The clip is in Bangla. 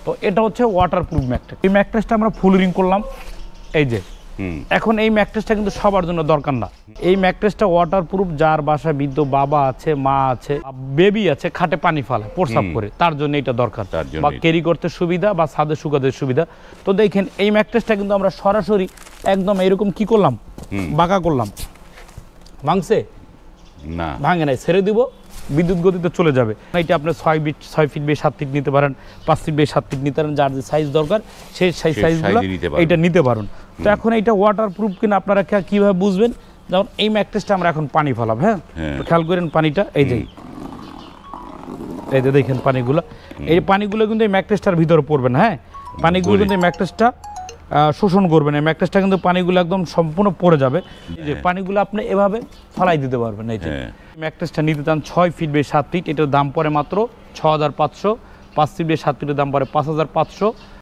তো এটা হচ্ছে ওয়াটারপ্রুফ ম্যাট্রেস। এই ম্যাট্রেসটা আমরা ফুল রিং করলাম, এই যে। এখন এই ম্যাট্রেসটা কিন্তু সবার জন্য দরকার না। এই ম্যাট্রেসটা ওয়াটারপ্রুফ, যার বাসায় বৃদ্ধ বাবা আছে, মা আছে, বেবি আছে, খাটে পানি ফালে প্রস্রাব করে, তার জন্য এটা দরকার, বা ক্যারি করতে সুবিধা বা ছাদে শুকাতে সুবিধা। তো দেখেন এই ম্যাট্রেসটা কিন্তু আমরা সরাসরি একদম এরকম কি করলাম, বাঁকা করলাম, ভাঙছে না, ভাঙে নাই, ছেড়ে দিব, বিদ্যুৎ গতিতে চলে যাবে। এটা আপনি 6 ফিট বেয়ে 7 ফিট নিতে পারেন, 5 ফিট বেয়ে 7 ফিট নিতে পারেন, যার যে সাইজ দরকার সেই সাইজগুলো এটা নিতে পারেন। তো এখন এটা ওয়াটারপ্রুফ কিনা আপনারা কিভাবে বুঝবেন? যেমন এই ম্যাট্রেসটা আমরা এখন পানি ফেলাম, হ্যাঁ, খেয়াল করেন পানিটা, এই যে দেখেন পানিগুলো, এই পানিগুলো কিন্তু এই ম্যাট্রেসটার ভিতরে পড়বে না, হ্যাঁ, পানিগুলো কিন্তু এই ম্যাট্রেসটা শোষণ করবে না, ম্যাট্রেসটা কিন্তু পানিগুলো একদম সম্পূর্ণ পড়ে যাবে। এই যে পানিগুলো আপনি এভাবে ফেলাই দিতে পারবেন। এই যে ম্যাট্রেসটা নিতে চান 6 ফিট বেয়ে 7 ফিট, এটার দাম পড়ে মাত্র 6500, 5 ফিট বেয়ে 7 ফিটের দাম পড়ে 5500।